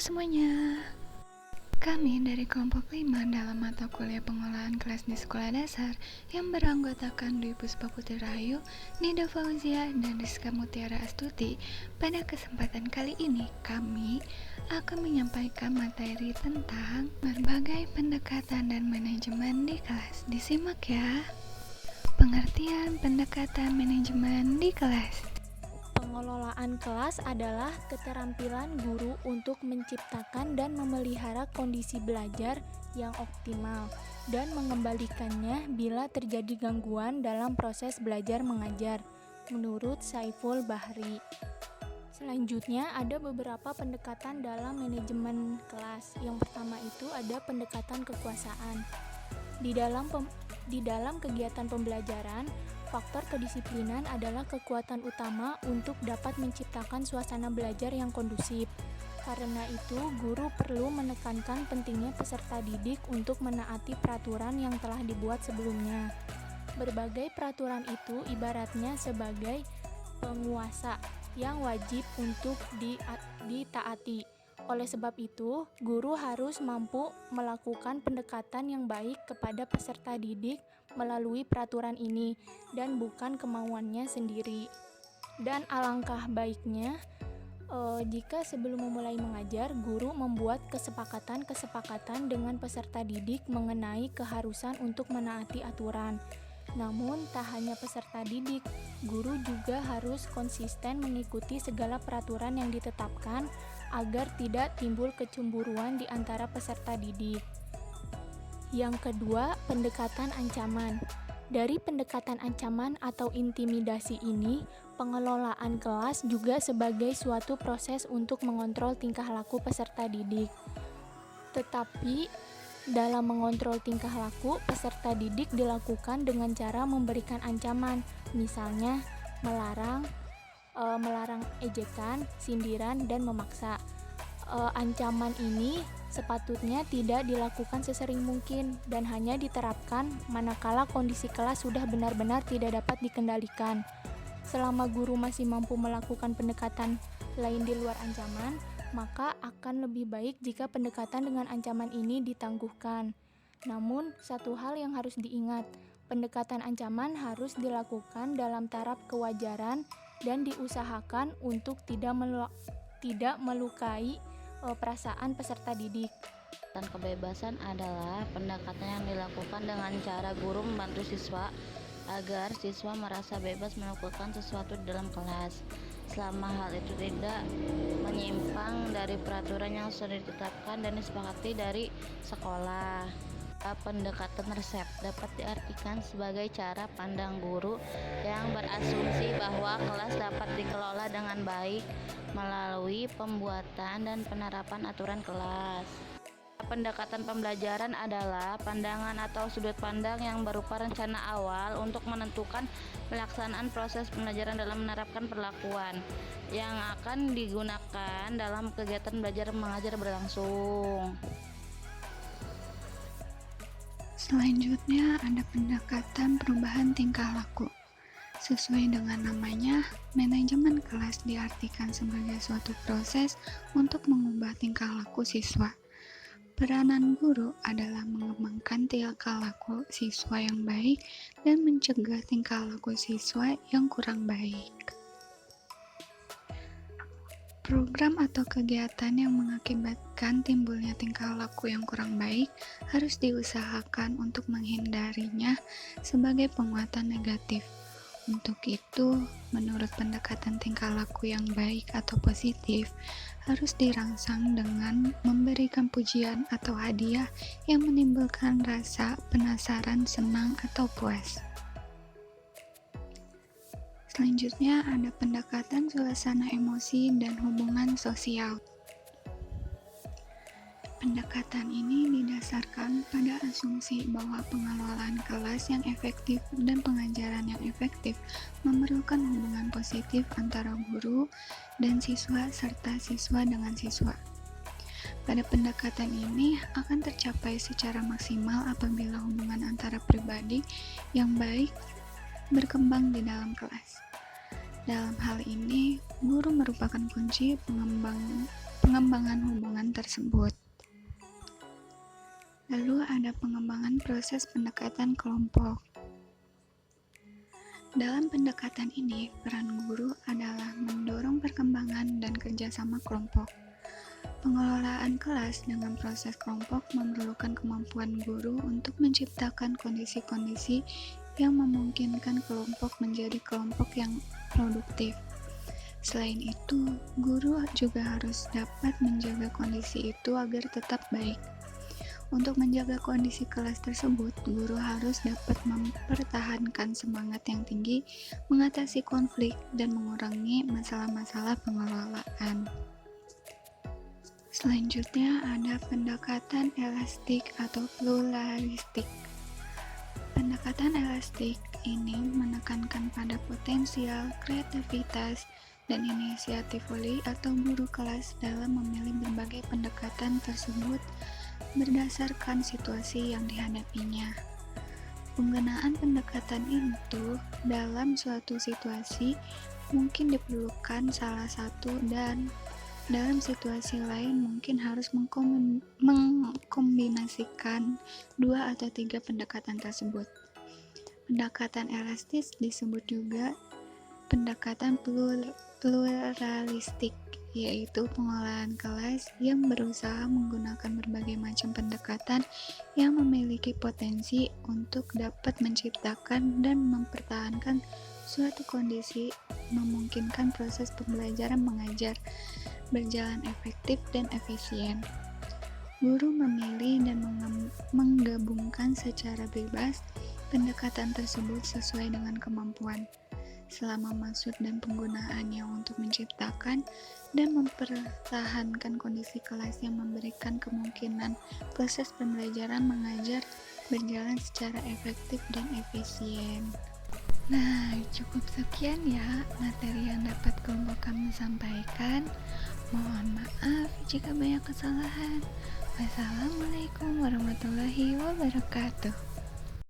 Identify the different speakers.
Speaker 1: semuanya. Kami dari kelompok 5 dalam mata kuliah pengolahan kelas di sekolah dasar yang beranggotakan Dwi Puspa Putri Rahayu, Nida Fauzia, dan Rizka Mutiara Astuti. Pada kesempatan kali ini kami akan menyampaikan materi tentang berbagai pendekatan dan manajemen di kelas. Disimak ya. Pengertian pendekatan manajemen di kelas.
Speaker 2: Pengelolaan kelas adalah keterampilan guru untuk menciptakan dan memelihara kondisi belajar yang optimal dan mengembalikannya bila terjadi gangguan dalam proses belajar mengajar, menurut Saiful Bahri. Selanjutnya ada beberapa pendekatan dalam manajemen kelas. Yang pertama itu ada pendekatan kekuasaan. Di dalam kegiatan pembelajaran, faktor kedisiplinan adalah kekuatan utama untuk dapat menciptakan suasana belajar yang kondusif. Karena itu, guru perlu menekankan pentingnya peserta didik untuk menaati peraturan yang telah dibuat sebelumnya. Berbagai peraturan itu ibaratnya sebagai penguasa yang wajib untuk ditaati. Oleh sebab itu, guru harus mampu melakukan pendekatan yang baik kepada peserta didik melalui peraturan ini dan bukan kemauannya sendiri. Dan alangkah baiknya jika sebelum memulai mengajar, guru membuat kesepakatan dengan peserta didik mengenai keharusan untuk menaati aturan. Namun, tak hanya peserta didik, guru juga harus konsisten mengikuti segala peraturan yang ditetapkan agar tidak timbul kecemburuan di antara peserta didik. Yang kedua, pendekatan ancaman. Dari pendekatan ancaman atau intimidasi ini, pengelolaan kelas juga sebagai suatu proses untuk mengontrol tingkah laku peserta didik. Tetapi, dalam mengontrol tingkah laku, peserta didik dilakukan dengan cara memberikan ancaman, misalnya melarang ejekan, sindiran, dan memaksa. Ancaman ini sepatutnya tidak dilakukan sesering mungkin dan hanya diterapkan manakala kondisi kelas sudah benar-benar tidak dapat dikendalikan. Selama guru masih mampu melakukan pendekatan lain di luar ancaman, maka akan lebih baik jika pendekatan dengan ancaman ini ditangguhkan. Namun, satu hal yang harus diingat, pendekatan ancaman harus dilakukan dalam taraf kewajaran dan diusahakan untuk tidak melukai perasaan peserta didik.
Speaker 3: Kebebasan adalah pendekatan yang dilakukan dengan cara guru membantu siswa agar siswa merasa bebas melakukan sesuatu di dalam kelas, selama hal itu tidak menyimpang dari peraturan yang sudah ditetapkan dan disepakati dari sekolah. Pendekatan resep dapat diartikan sebagai cara pandang guru yang berasumsi bahwa kelas dapat dikelola dengan baik melalui pembuatan dan penerapan aturan kelas. Pendekatan pembelajaran adalah pandangan atau sudut pandang yang berupa rencana awal untuk menentukan pelaksanaan proses pembelajaran dalam menerapkan perlakuan yang akan digunakan dalam kegiatan belajar mengajar berlangsung.
Speaker 1: Selanjutnya ada pendekatan perubahan tingkah laku. Sesuai dengan namanya, manajemen kelas diartikan sebagai suatu proses untuk mengubah tingkah laku siswa. Peranan guru adalah mengembangkan tingkah laku siswa yang baik dan mencegah tingkah laku siswa yang kurang baik. Program atau kegiatan yang mengakibatkan timbulnya tingkah laku yang kurang baik harus diusahakan untuk menghindarinya sebagai penguatan negatif. Untuk itu, menurut pendekatan tingkah laku yang baik atau positif, harus dirangsang dengan memberikan pujian atau hadiah yang menimbulkan rasa penasaran, senang, atau puas. Selanjutnya ada pendekatan suasana emosi dan hubungan sosial. Pendekatan ini didasarkan pada asumsi bahwa pengelolaan kelas yang efektif dan pengajaran yang efektif memerlukan hubungan positif antara guru dan siswa serta siswa dengan siswa. Pada pendekatan ini akan tercapai secara maksimal apabila hubungan antara pribadi yang baik berkembang di dalam kelas. Dalam hal ini, guru merupakan kunci pengembangan hubungan tersebut. Lalu ada pengembangan proses pendekatan kelompok. Dalam pendekatan ini, peran guru adalah mendorong perkembangan dan kerjasama kelompok. Pengelolaan kelas dengan proses kelompok memerlukan kemampuan guru untuk menciptakan kondisi-kondisi yang memungkinkan kelompok menjadi kelompok yang produktif. Selain itu, guru juga harus dapat menjaga kondisi itu agar tetap baik. Untuk menjaga kondisi kelas tersebut, guru harus dapat mempertahankan semangat yang tinggi, mengatasi konflik, dan mengurangi masalah-masalah pengelolaan. Selanjutnya ada pendekatan elastik atau pluralistik. Pendekatan elastik ini menekankan pada potensial, kreativitas, dan inisiatif wali atau guru kelas dalam memilih berbagai pendekatan tersebut berdasarkan situasi yang dihadapinya. Penggunaan pendekatan itu dalam suatu situasi mungkin diperlukan salah satu dan dalam situasi lain mungkin harus mengkombinasikan 2 atau 3 pendekatan tersebut. Pendekatan elastis disebut juga pendekatan pluralistik, yaitu pengolahan kelas yang berusaha menggunakan berbagai macam pendekatan yang memiliki potensi untuk dapat menciptakan dan mempertahankan suatu kondisi memungkinkan proses pembelajaran mengajar berjalan efektif dan efisien. Guru memilih dan menggabungkan secara bebas pendekatan tersebut sesuai dengan kemampuan. Selama maksud dan penggunaannya untuk menciptakan dan mempertahankan kondisi kelas yang memberikan kemungkinan proses pembelajaran mengajar berjalan secara efektif dan efisien. Nah, cukup sekian ya materi yang dapat kelompok kami sampaikan. Mohon maaf jika banyak kesalahan. Wassalamualaikum warahmatullahi wabarakatuh.